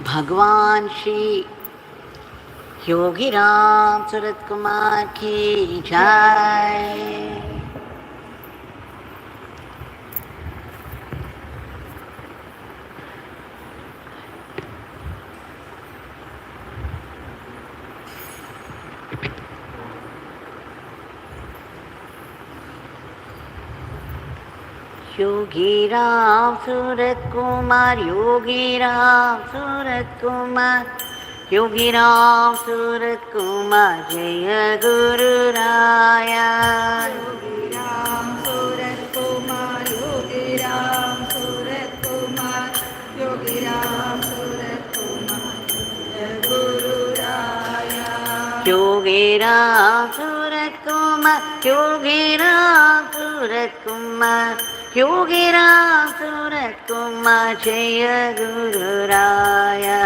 भगवान श्री योगी राम सूरत कुमार की जय। योगी राम सूरत कुमार, योगी राम सूरत कुमार, योगी राम सूरत कुमार, जय गुरु राया। योगी राम सूरत कुमार, योगी राम सूरत कुमार, योगी राम सूरत कुमार, जय गुरु राया। योगी राम सूरत कुमार, योगी राम सूरत कुमार, योगी राम सूरत कुमार, जय गुरु राया।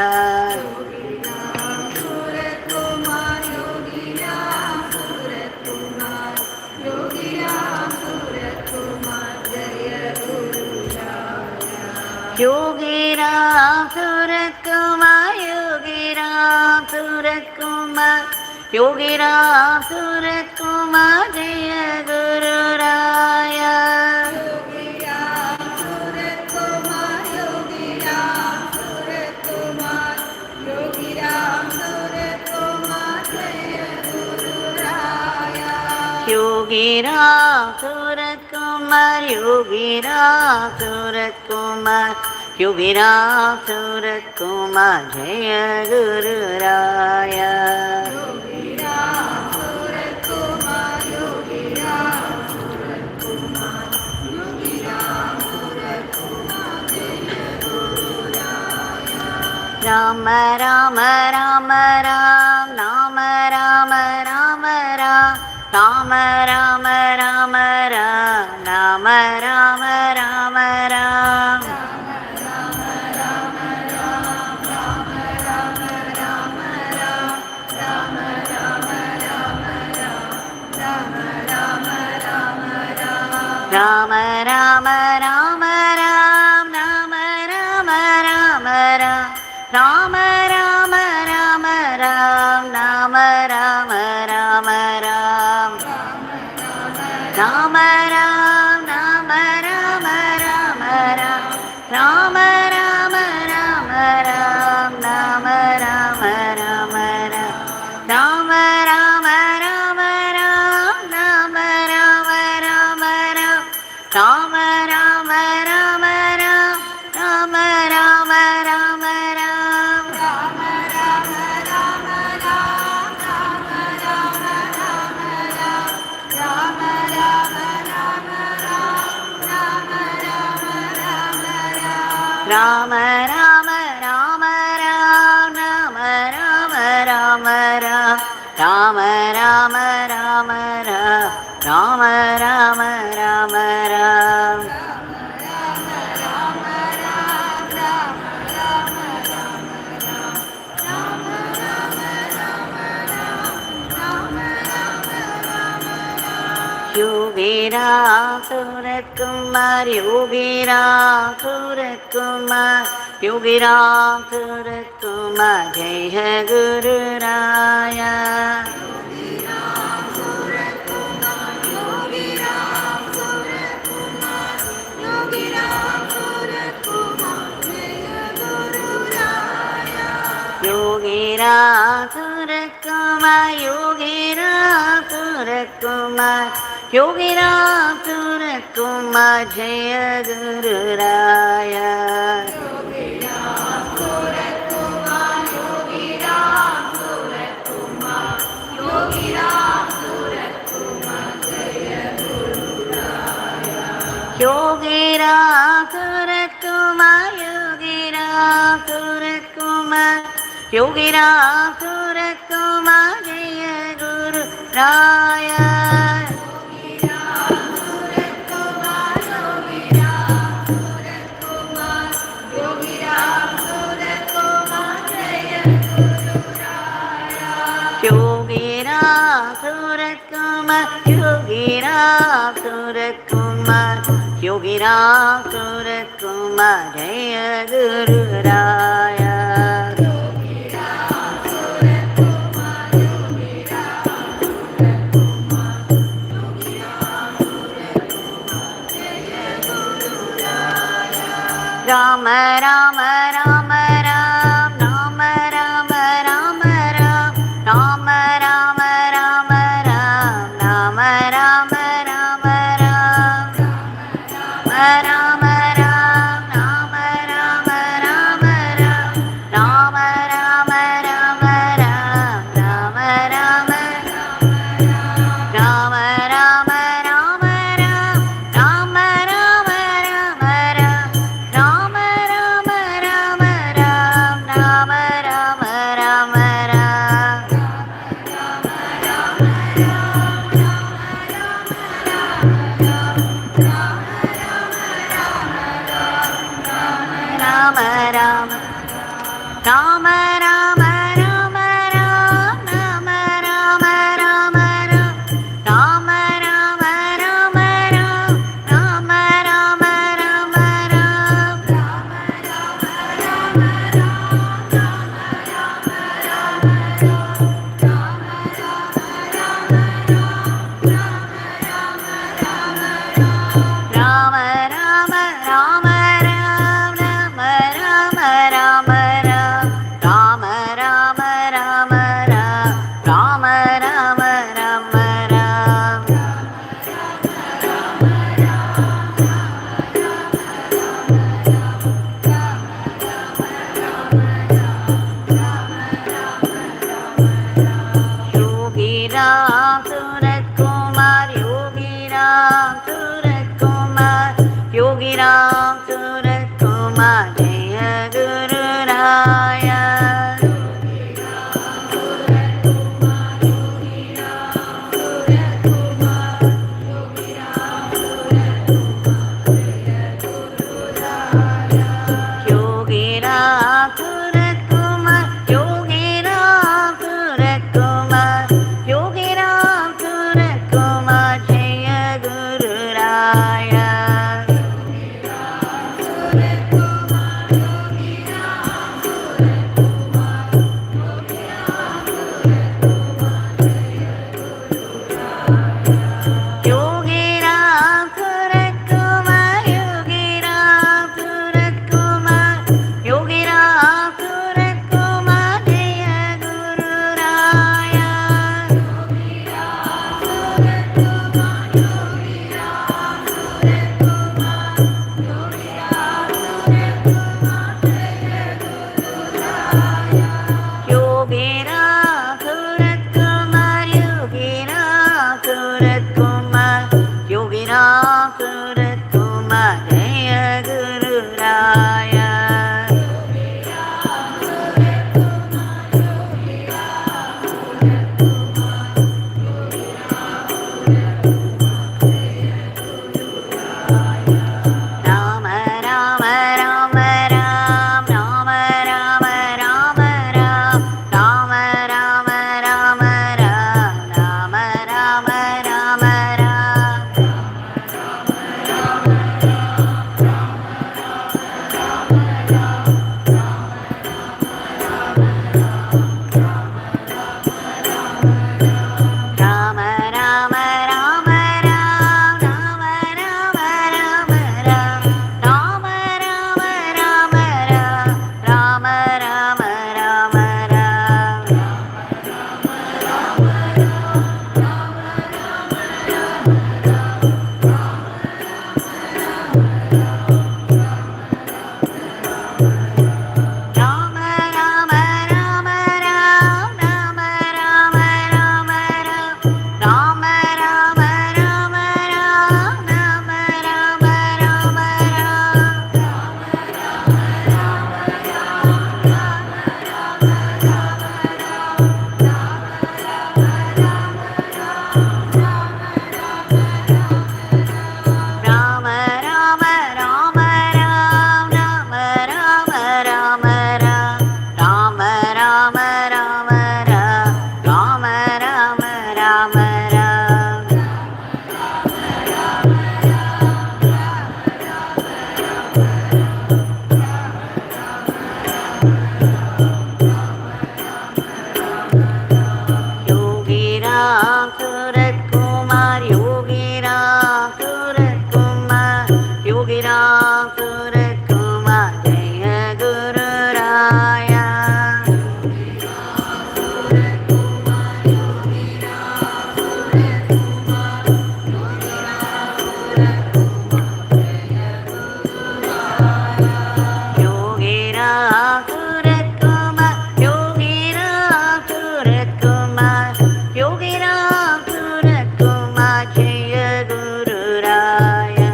योगी राम सूरत कुमार, योगी राम सूरत कुमार, योगी राम सूरत कुमार, जय गुरु राया। योगी राम सूरत कुमार, योगी राम सूरत कुमार, योगी राम सूरत कुमार, जय गुरु राया। योगी राम सूरत कुमार, योगी राम सूरत कुमार, योगी राम सूरत कुमार, जय गुरु राया। योगी राम सूरत कुमार, योगी राम सूरत कुमार, योगी राम सूरत कुमार, जय गुरु राया। योगी राम सूरत कुमार, योगी राम सूरत कुमार, योगी राम सूरत कुमार, जय गुरु राया। राम राम राम राम, नाम राम राम राम, राम राम राम राम, नाम राम राम राम, राम राम राम राम, नाम राम राम राम, राम राम राम राम, नाम राम राम राम, राम राम नाम राम राम राम, राम राम राम राम, नाम राम राम राम, राम राम राम राम, नाम राम राम राम, राम राम राम राम, राम राम राम राम, राम राम राम राम, नाम राम राम राम, राम राम राम राम, राम राम राम राम, योगी राम सूरत कुमार, योगी राम सूरत कुमार, योगी राम सूरत कुमार, जय गुरु राया। योगी राम सूरत कुमार, योगी राम सूरत कुमार, योगी राम सूरत कुमार, जय गुरु राया। योगी राम सूरत कुमार, योगी राम सूरत कुमार, योगी राम सूरत कुमार, जय गुरु राया। योगी राम सूरत कुमार, योगी राम सूरत कुमार, योगी राम सूरत कुमार, जय गुरु राया। योगी राम सूरत कुमार, योगी राम सूरत कुमार, योगी राम सूरत कुमार, जय गुरु राया। Yogi Ram Surat Kumar, Yogi Ram Surakumar Yogi Ram Surakumar Jaya Guru Raya Rama Rama Rama Ram Rama Rama Rama Ram Rama Rama Rama Ram Rama Rama Rama Ram Rama Ram Rama Rama Rama Ram Rama Rama Rama Ram Rama Rama Rama Rama Rama Ram Rama Rama Rama Ram Rama Rama Ram Surat Kumar Yogi Ram Surat Kumar Yogi Ram Surat Kumar Jaya Guru Raya Yogi Ram Surat Kumar Yogi Ram Surat Kumar Yogi Ram Surat Kumar Jaya Guru Raya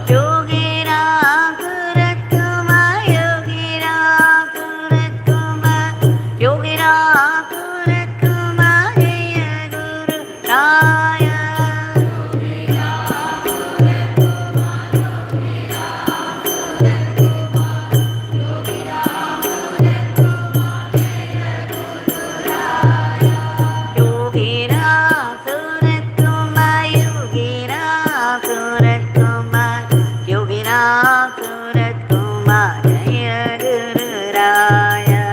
Yogi Ram Surat Kumar Yogi Ram Surat Kumar Yogi Ram Surat Kumar Jaya Guru Raya Yogi Ram Surat Kumar Yogi Ram Surat Kumar Yogi Ram Surat Kumar Jaya Guru Raya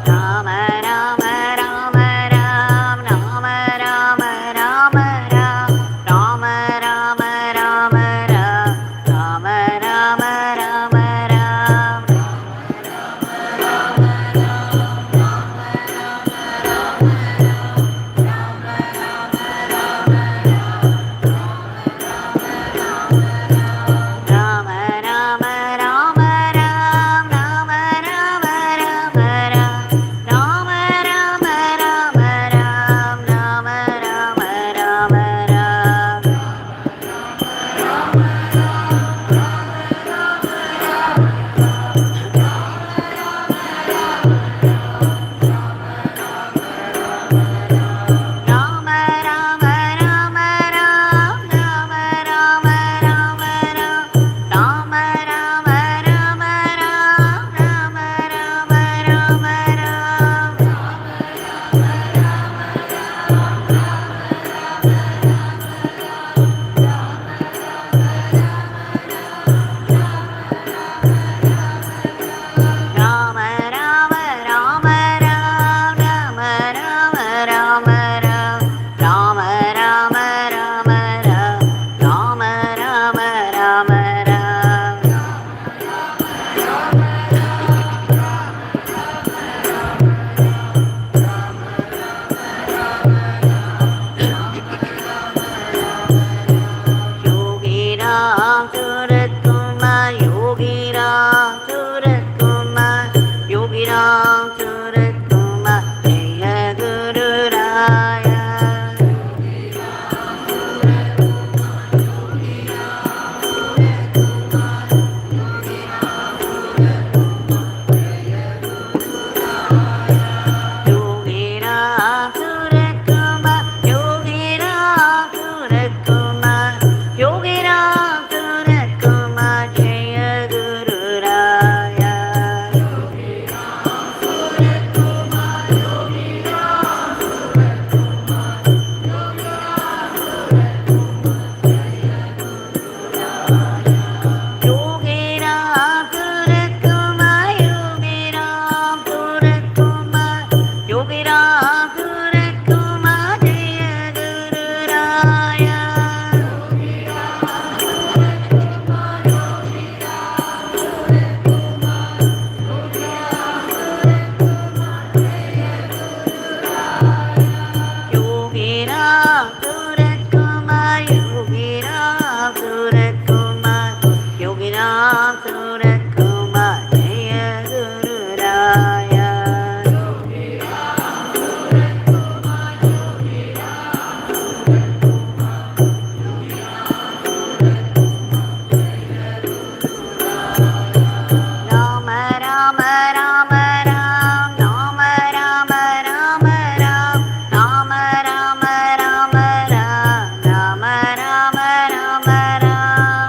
Rama Rama Rama Ram Rama Rama Rama Ram Rama Rama Rama Ram Rama Rama Rama Ram Rama Rama Rama Ram Rama Rama Rama Ram Rama Rama Rama Ram Rama Rama Rama Ram Rama Rama Rama Ram Rama Rama Rama Ram Rama Rama Rama Ram Rama Rama Rama Ram Rama Rama Rama Ram Rama Rama Rama Ram Rama Rama Rama Ram Rama Rama Rama Ram Yogi Ram Surat Kumar Yogi Ram Surat Kumar Yogi Ram Surat Kumar Jaya Guru Raya Yogi Ram Surat Kumar Yogi Ram Surat Kumar Yogi Ram Surat Kumar Jaya Guru Raya Yogi Ram Surat Kumar Yogi Ram Surat Kumar Yogi Ram Surat Kumar Jaya Guru Raya Yogi Ram Surat Kumar Yogi Ram Surat Kumar Yogi Ram Surat Kumar Jaya Guru Raya Rama Rama Rama Ram Rama Rama Rama Ram Rama Rama Rama Ram Rama Rama Rama Ram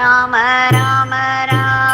Rama Rama Ram Rama Rama Rama Ram Rama Rama Rama Ram Rama Rama Rama Ram Rama Rama Rama Ram Rama Rama Rama Ram Rama Rama Rama Ram Rama Rama Rama Ram Rama Rama Rama Ram Rama Rama Rama Ram Rama Rama Rama Ram Rama Rama Rama Ram Rama Rama Rama Ram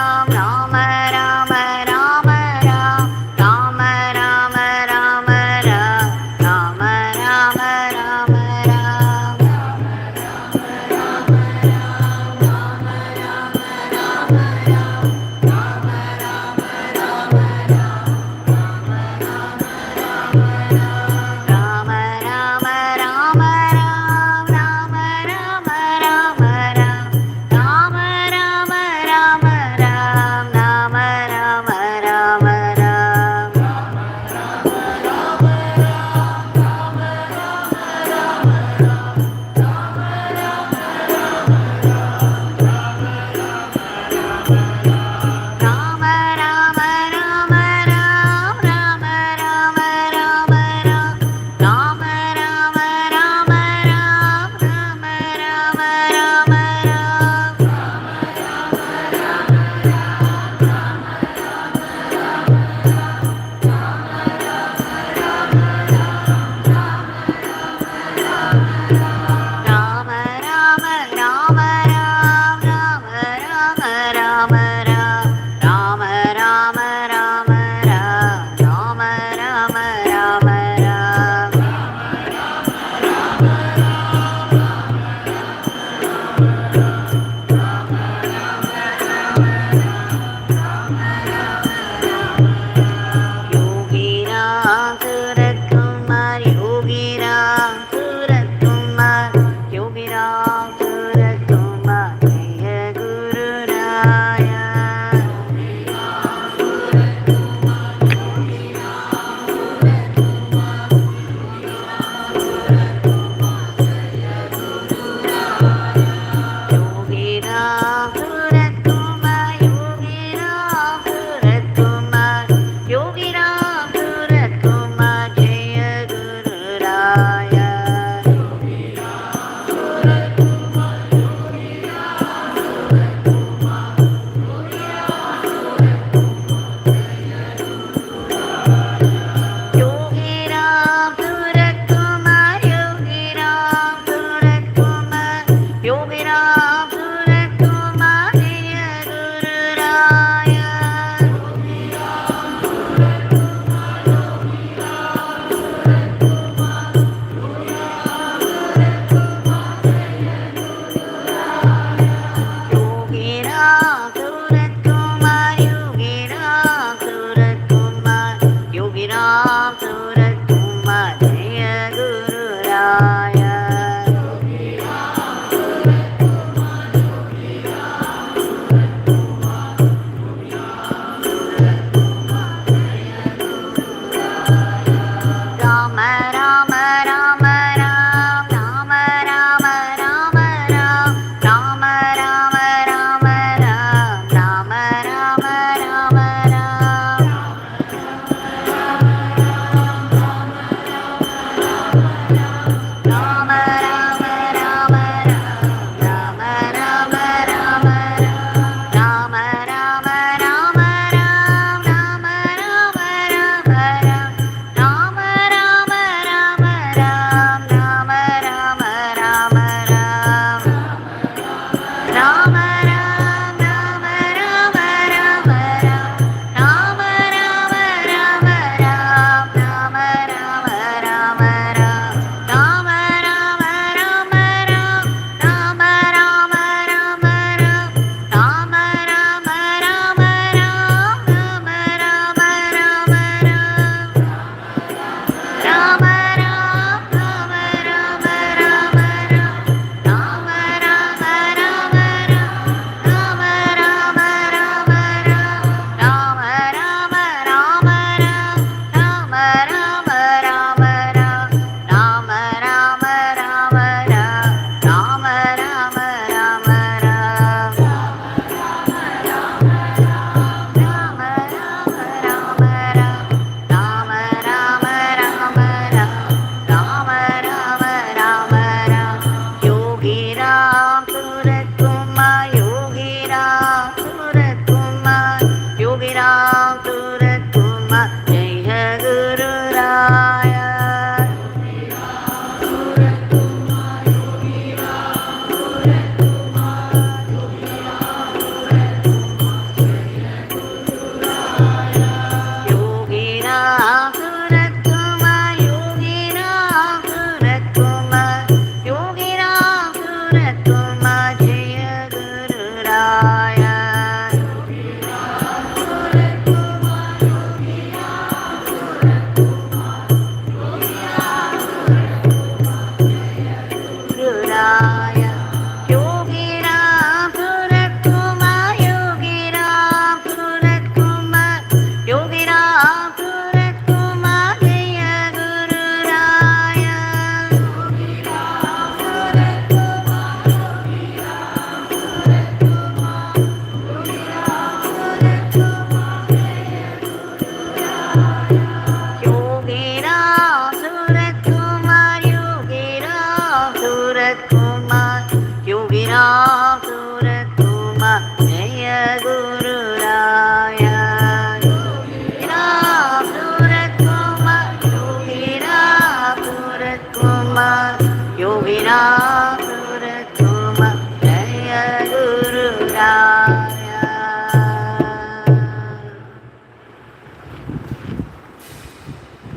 Rama Rama Rama Ram Rama Rama Rama Ram Rama Rama Rama Ram Yogi Ram Surat Kumar Yogi Ram Surat Kumar Yogi Ram Surat Kumar Jaya Guru Raya Yogi Ram Surat Kumar Yogi Ram Surat Kumar Yogi Ram Surat Kumar Jaya Guru Raya Yogi Ram Surat Kumar Yogi Ram Surat Kumar Yogi Ram Surat Kumar Jaya Guru Raya Yogi Ram Surat Kumar Yogi Ram Surat Kumar Yogi Ram Surat Kumar Jaya Guru Raya Rama Rama Rama Ram Rama Rama Rama Ram Rama Rama Rama Ram Rama Rama Rama Ram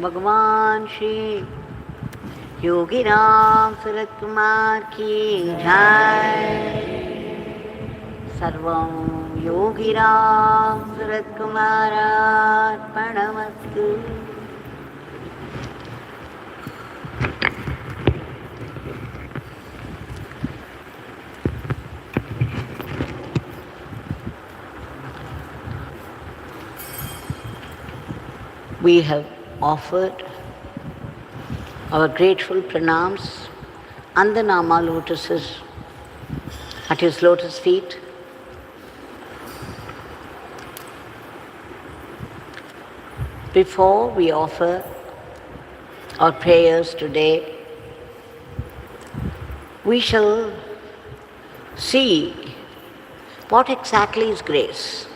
भगवान श्री योगीराम सूरत कुमार की जय। सर्वं योगीराम सूरत कुमारार्पणमस्तु। We have offered our grateful pranams and the Nama lotuses at his lotus feet. Before we offer our prayers today, we shall see what exactly is grace.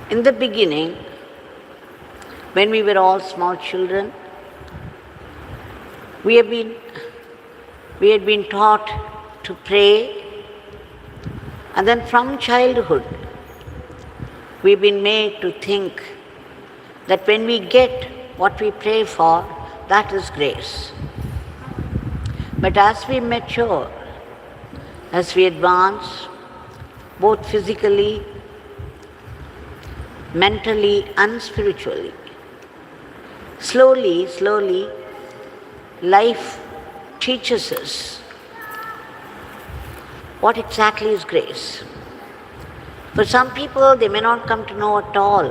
In the beginning, when we were all small children, we had been taught to pray, and then from childhood, we've been made to think that when we get what we pray for, that is grace. But as we mature, as we advance, both physically, mentally and spiritually, slowly, life teaches us what exactly is grace. For some people, they may not come to know at all.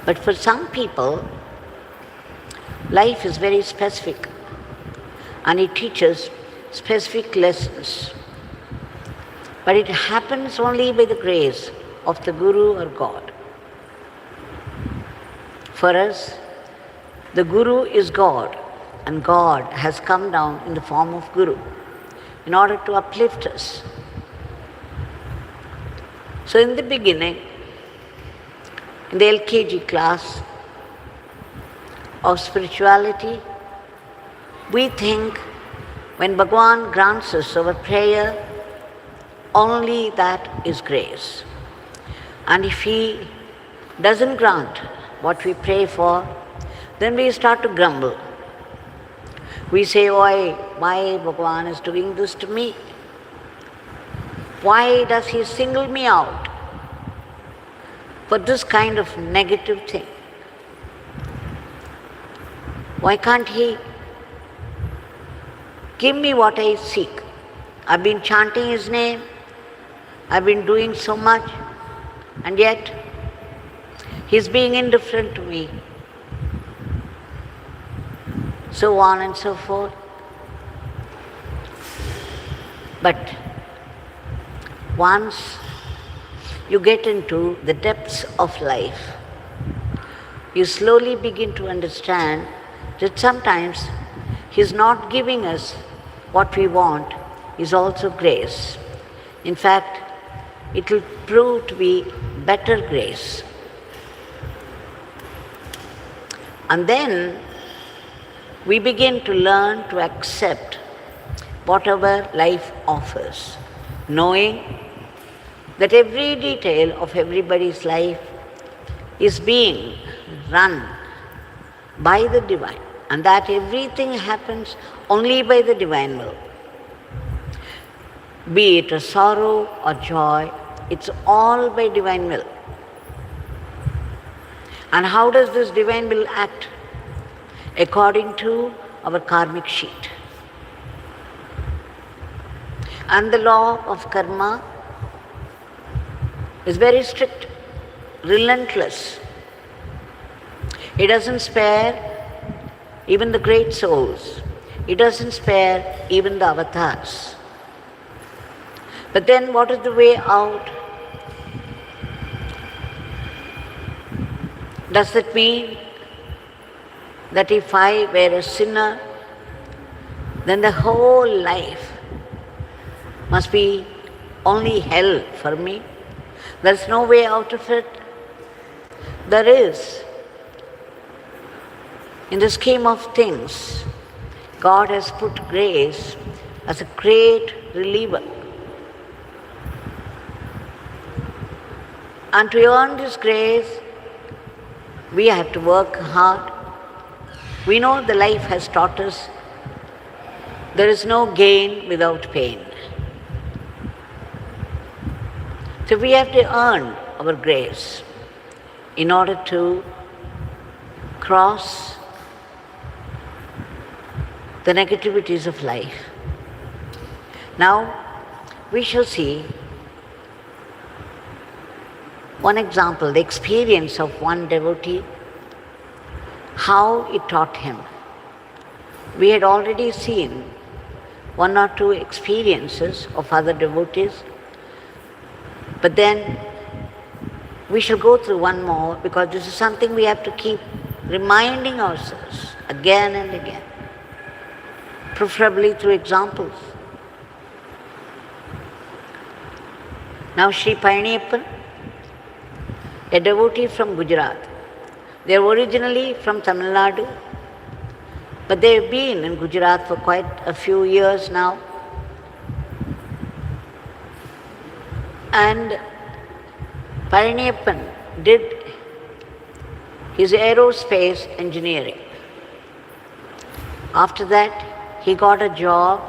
But for some people, life is very specific and it teaches specific lessons. But it happens only by the grace of the Guru or God. For us, the Guru is God, and God has come down in the form of Guru in order to uplift us. So in the beginning, in the LKG class of spirituality, we think when Bhagavan grants us our prayer, only that is grace. And if He doesn't grant what we pray for, then we start to grumble. We say, why Bhagavan is doing this to me? Why does He single me out for this kind of negative thing? Why can't He give me what I seek? I've been chanting His name, I've been doing so much, and yet He's being indifferent to me. So on and so forth. But once you get into the depths of life, you slowly begin to understand that sometimes He's not giving us what we want is also grace. In fact, it will prove to be better grace. And then we begin to learn to accept whatever life offers, knowing that every detail of everybody's life is being run by the Divine, and that everything happens only by the Divine will. Be it a sorrow or joy, it's all by Divine will. And how does this Divine will act? According to our karmic sheet. And the law of karma is very strict, relentless. It doesn't spare even the great souls. It doesn't spare even the avatars. But then what is the way out? Does that mean that if I were a sinner, then the whole life must be only hell for me? There's no way out of it. There is. In the scheme of things, God has put grace as a great reliever. And to earn this grace, We have to work hard. We know the life has taught us there is no gain without pain. So we have to earn our grace in order to cross the negativities of life. Now, we shall see one example, the experience of one devotee, how it taught him. We had already seen one or two experiences of other devotees, but then we shall go through one more, because this is something we have to keep reminding ourselves again and again, preferably through examples. Now Sri Painiyappan, a devotee from Gujarat. They are originally from Tamil Nadu, but they have been in Gujarat for quite a few years now. And Painiyappan did his aerospace engineering. After that, he got a job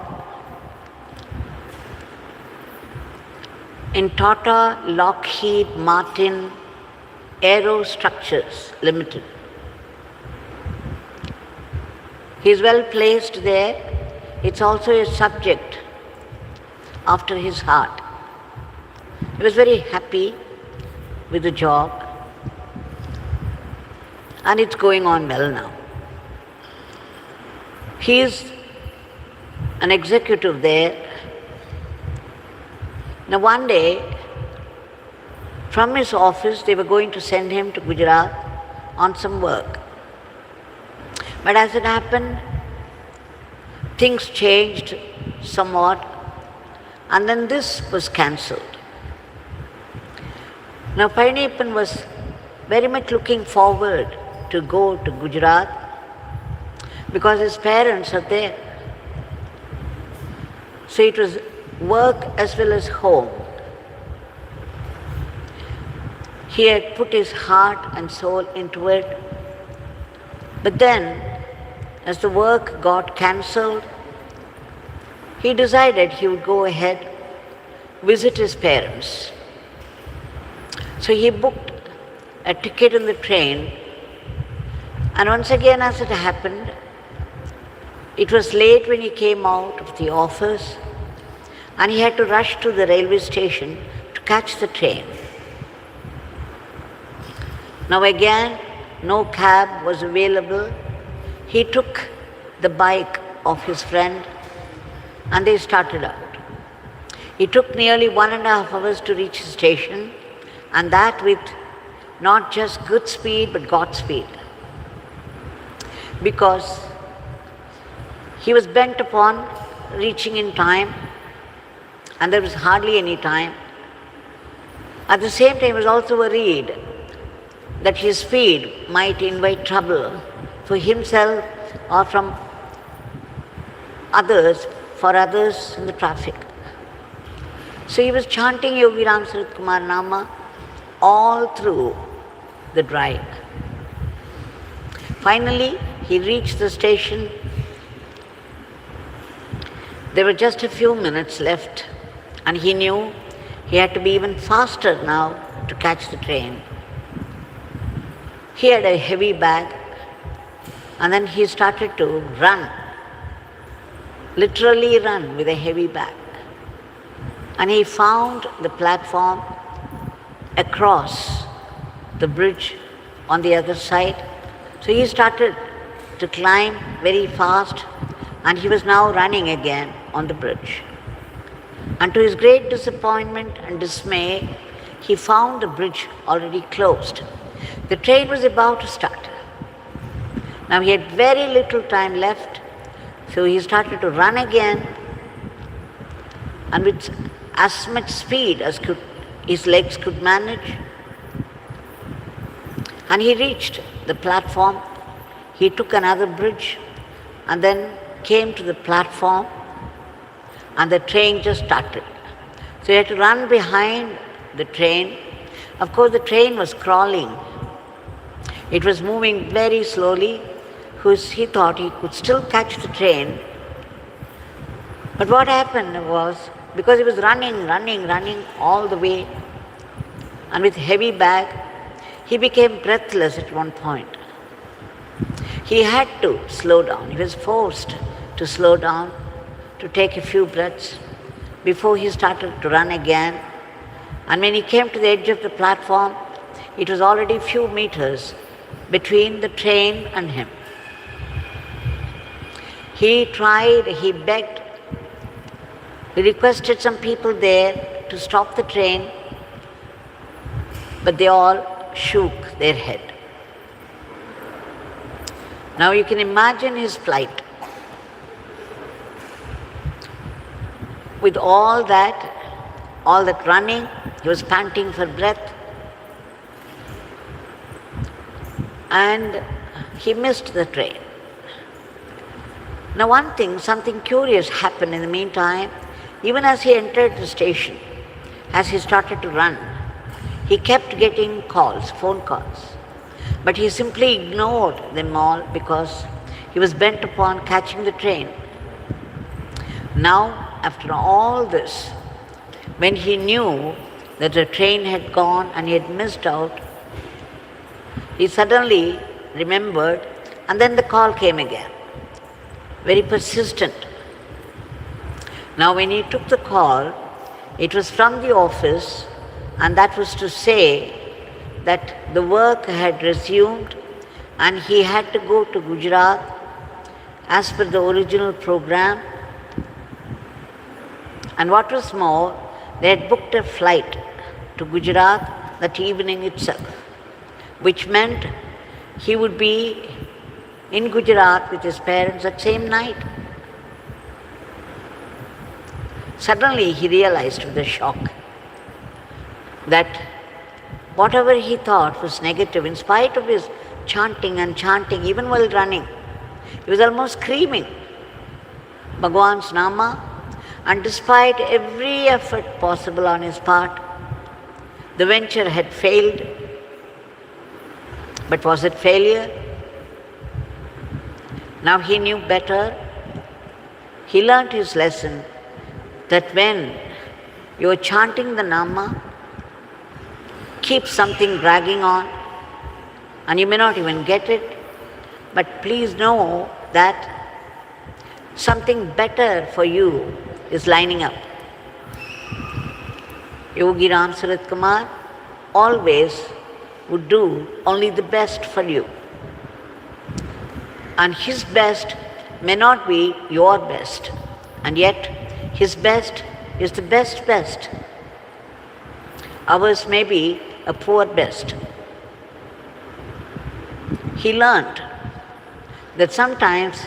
in Tata Lockheed Martin Aerostructures Limited. He is well placed there. It's also a subject after his heart. He was very happy with the job, and it's going on well now. He is an executive there. Now one day, from his office, they were going to send him to Gujarat on some work. But as it happened, things changed somewhat, and then this was cancelled. Now Painiyappan was very much looking forward to go to Gujarat because his parents are there. So it was work as well as home. He had put his heart and soul into it. But then, as the work got cancelled, he decided he would go ahead, visit his parents. So he booked a ticket in the train, and once again, as it happened, it was late when he came out of the office, and he had to rush to the railway station to catch the train. Now again, no cab was available. He took the bike of his friend and they started out. It took nearly 1.5 hours to reach the station, and that with not just good speed but God speed. Because he was bent upon reaching in time, and there was hardly any time. At the same time, he was also worried that his speed might invite trouble for himself or from others, for others in the traffic. So he was chanting Yogi Ram Sarat Kumar Nama all through the drive. Finally, he reached the station. There were just a few minutes left, and he knew he had to be even faster now to catch the train. He had a heavy bag, and then he started to run, literally run with a heavy bag. And he found the platform across the bridge on the other side. So he started to climb very fast, and he was now running again on the bridge. And to his great disappointment and dismay, he found the bridge already closed. The train was about to start. Now he had very little time left, so he started to run again, and with as much speed as his legs could manage. And he reached the platform. He took another bridge and then came to the platform, and the train just started. So he had to run behind the train. Of course, the train was crawling. It was moving very slowly. He thought he could still catch the train. But what happened was, because he was running all the way, and with heavy bag, he became breathless at one point. He had to slow down. He was forced to slow down, to take a few breaths before he started to run again. And when he came to the edge of the platform, it was already a few meters between the train and him. He tried, he begged, he requested some people there to stop the train, but they all shook their head. Now you can imagine his plight. With all that running, he was panting for breath, and he missed the train. Now one thing, something curious happened in the meantime. Even as he entered the station, as he started to run, he kept getting calls, phone calls. But he simply ignored them all because he was bent upon catching the train. Now, after all this, when he knew that the train had gone and he had missed out, he suddenly remembered, and then the call came again. Very persistent. Now when he took the call, it was from the office, and that was to say that the work had resumed and he had to go to Gujarat as per the original program. And what was more, they had booked a flight to Gujarat that evening itself, which meant he would be in Gujarat with his parents that same night. Suddenly he realized with a shock that whatever he thought was negative, in spite of his chanting, even while running, he was almost screaming Bhagwan's Nama, and despite every effort possible on his part, the venture had failed. But was it failure? Now he knew better. He learnt his lesson that when you are chanting the Nama, keep something dragging on, and you may not even get it, but please know that something better for you is lining up. Yogi Ram Sarat Kumar always would do only the best for you. And his best may not be your best, and yet his best is the best. Ours may be a poor best. He learnt that sometimes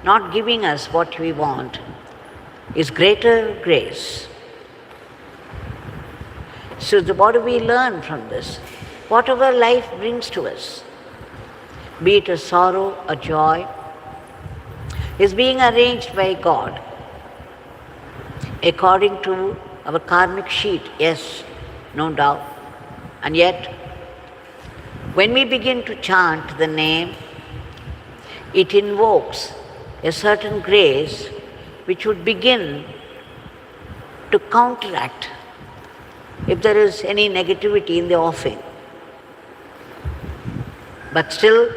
not giving us what we want is greater grace. So what do we learn from this? Whatever life brings to us, be it a sorrow, a joy, is being arranged by God according to our karmic sheet, yes, no doubt. And yet, when we begin to chant the name, it invokes a certain grace which would begin to counteract if there is any negativity in the offing. But still,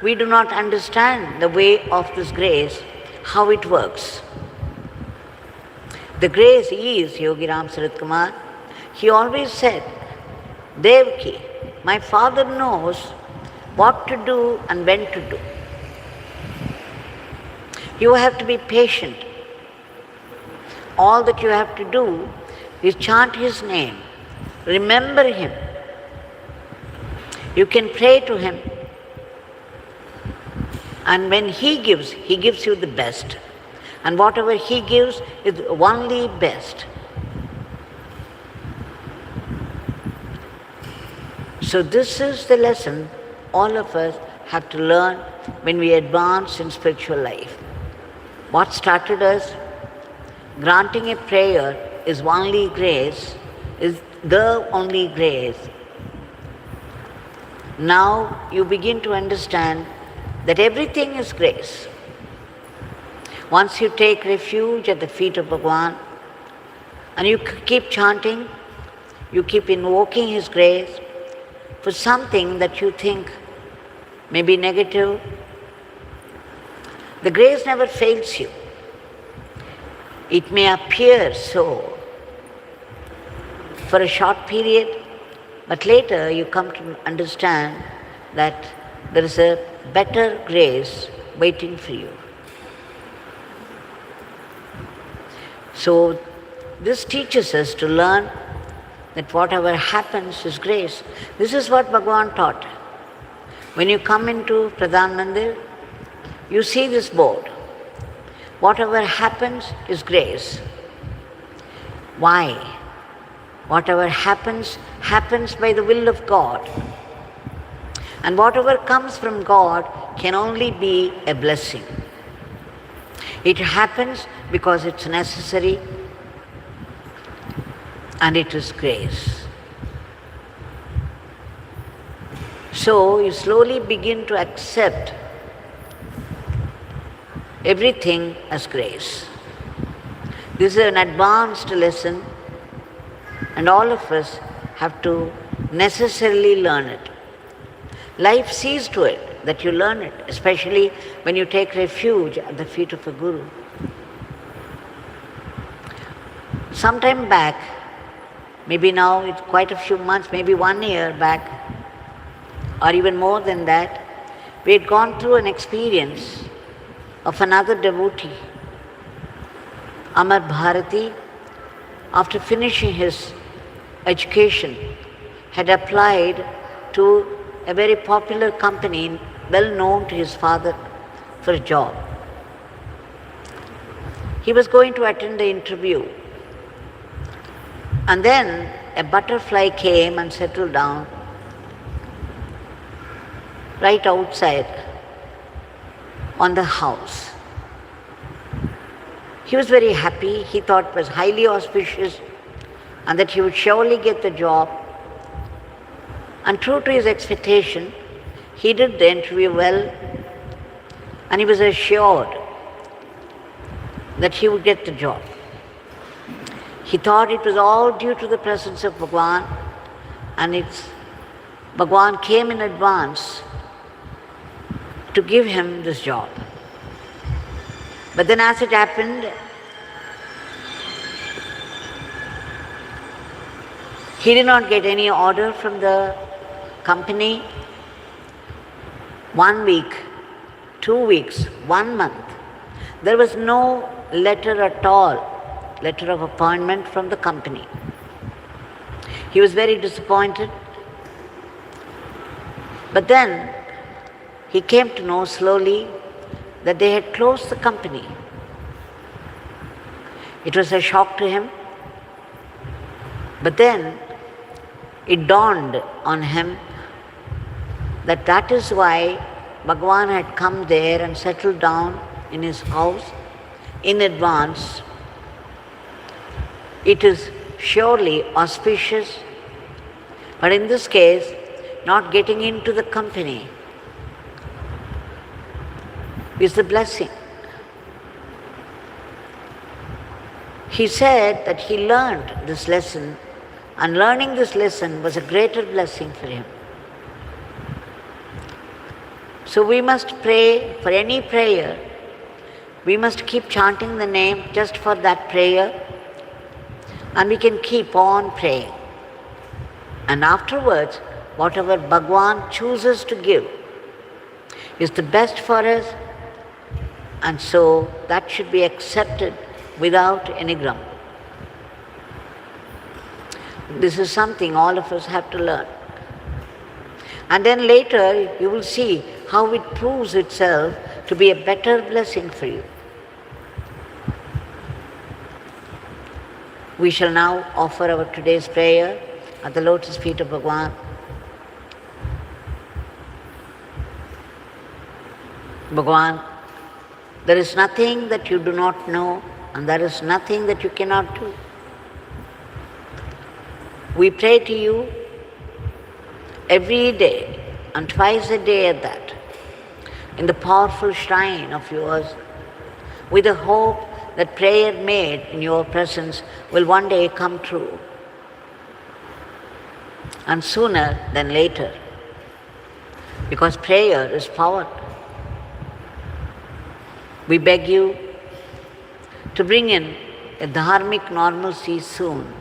we do not understand the way of this grace, how it works. The grace is Yogi Ram Sarat Kumar. He always said, Devaki, my father knows what to do and when to do. You have to be patient. All that you have to do is chant his name, remember him. You can pray to him, and when he gives you the best. And whatever he gives is only best. So this is the lesson all of us have to learn when we advance in spiritual life. What started us granting a prayer is only grace, is the only grace. Now you begin to understand that everything is grace. Once you take refuge at the feet of Bhagavan and you keep chanting, you keep invoking His grace for something that you think may be negative, the grace never fails you. It may appear so for a short period, but later you come to understand that there is a better grace waiting for you. So this teaches us to learn that whatever happens is grace. This is what Bhagavan taught. When you come into Pradhan Mandir, you see this board. Whatever happens is grace. Why? Whatever happens, happens by the will of God. And whatever comes from God can only be a blessing. It happens because it's necessary and it is grace. So you slowly begin to accept everything as grace. This is an advanced lesson, and all of us have to necessarily learn it. Life sees to it that you learn it, especially when you take refuge at the feet of a guru. Sometime back, maybe now it's quite a few months, maybe 1 year back, or even more than that, we had gone through an experience of another devotee. Amar Bharati, after finishing his education, had applied to a very popular company, well known to his father, for a job. He was going to attend the interview. And then a butterfly came and settled down right outside on the house. He was very happy. He thought it was highly auspicious and that he would surely get the job. And true to his expectation, he did the interview well, and he was assured that he would get the job. He thought it was all due to the presence of Bhagavan, and Bhagavan came in advance to give him this job. But then as it happened, he did not get any order from the company. 1 week, 2 weeks, 1 month, there was no letter at all, letter of appointment from the company. He was very disappointed. But then he came to know slowly that they had closed the company. It was a shock to him. But then it dawned on him that that is why Bhagavan had come there and settled down in his house in advance. It is surely auspicious, but in this case, not getting into the company is the blessing. He said that he learned this lesson, and learning this lesson was a greater blessing for him. So we must pray for any prayer. We must keep chanting the name just for that prayer, and we can keep on praying. And afterwards, whatever Bhagavan chooses to give is the best for us, and so that should be accepted without any grumble. This is something all of us have to learn. And then later you will see how it proves itself to be a better blessing for you. We shall now offer our today's prayer at the lotus feet of Bhagavan. Bhagavan, there is nothing that you do not know, and there is nothing that you cannot do. We pray to you every day and twice a day at that, in the powerful shrine of yours, with the hope that prayer made in your presence will one day come true, and sooner than later, because prayer is power. We beg you to bring in a dharmic normalcy soon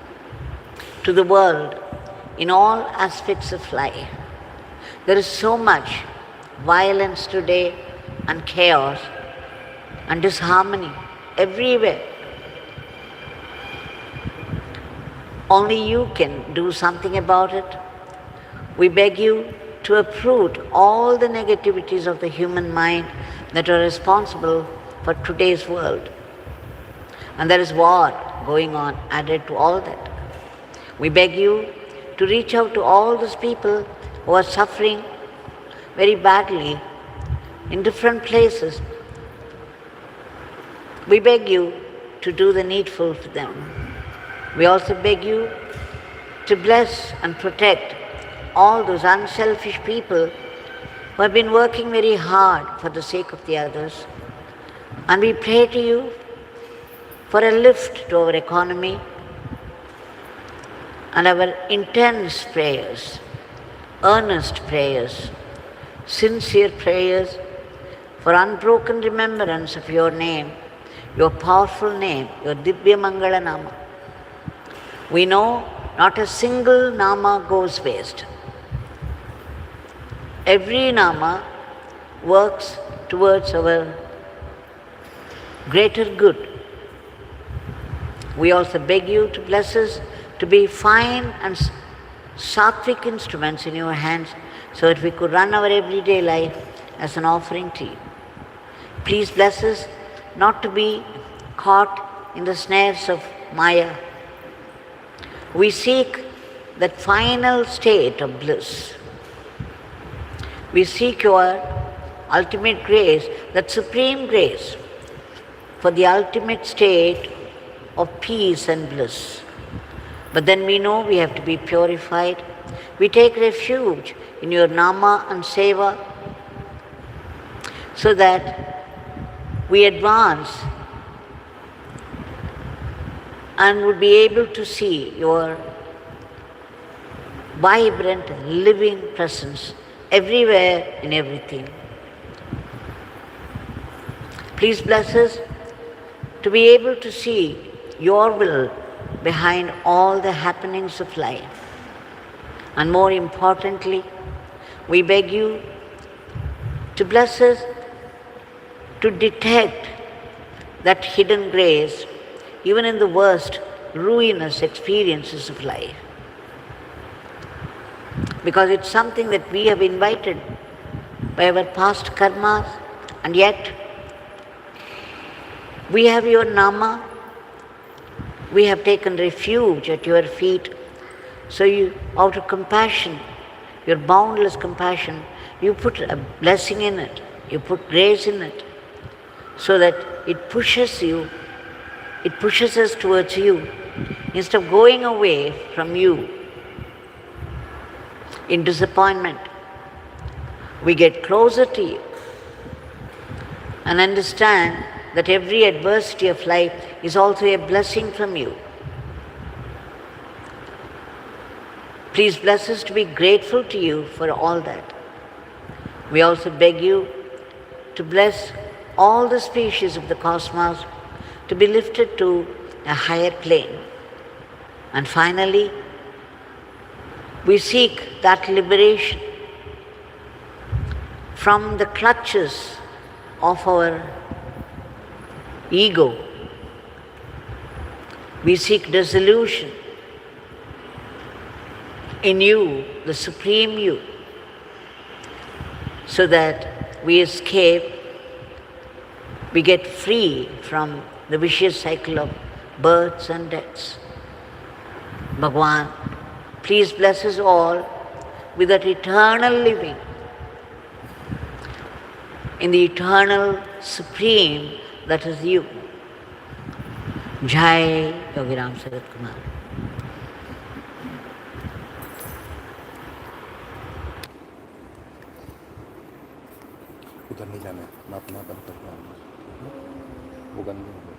to the world in all aspects of life. There is so much violence today and chaos and disharmony everywhere. Only you can do something about it. We beg you to uproot all the negativities of the human mind that are responsible for today's world. And there is war going on added to all that. We beg you to reach out to all those people who are suffering very badly in different places. We beg you to do the needful for them. We also beg you to bless and protect all those unselfish people who have been working very hard for the sake of the others. And we pray to you for a lift to our economy and our intense prayers, earnest prayers, sincere prayers for unbroken remembrance of your name, your powerful name, your Divya Mangala Nama. We know not a single Nama goes waste. Every Nama works towards our greater good. We also beg you to bless us to be fine and sattvic instruments in your hands so that we could run our everyday life as an offering to you. Please bless us not to be caught in the snares of Maya. We seek that final state of bliss. We seek your ultimate grace, that supreme grace, for the ultimate state of peace and bliss. But then we know we have to be purified. We take refuge in your Nama and Seva so that we advance and would be able to see your vibrant, living presence everywhere in everything. Please bless us to be able to see your will behind all the happenings of life. And more importantly, we beg you to bless us to detect that hidden grace even in the worst ruinous experiences of life. Because it's something that we have invited by our past karmas, and yet we have your Nama, we have taken refuge at your feet. So you, out of compassion, your boundless compassion, you put a blessing in it, you put grace in it, so that it pushes you, it pushes us towards you, instead of going away from you in disappointment. We get closer to you and understand that every adversity of life is also a blessing from you. Please bless us to be grateful to you for all that. We also beg you to bless all the species of the cosmos to be lifted to a higher plane. And finally, we seek that liberation from the clutches of our ego. We seek dissolution in you, the Supreme You, so that we escape, we get free from the vicious cycle of births and deaths. Bhagwan, please bless us all with that eternal living in the eternal Supreme that is you. Jai Yogi Ram Sagat Kumar. उधर नहीं जाना है, मैं अपना बंद कर रहा हूँ, वो गंदे हो गए।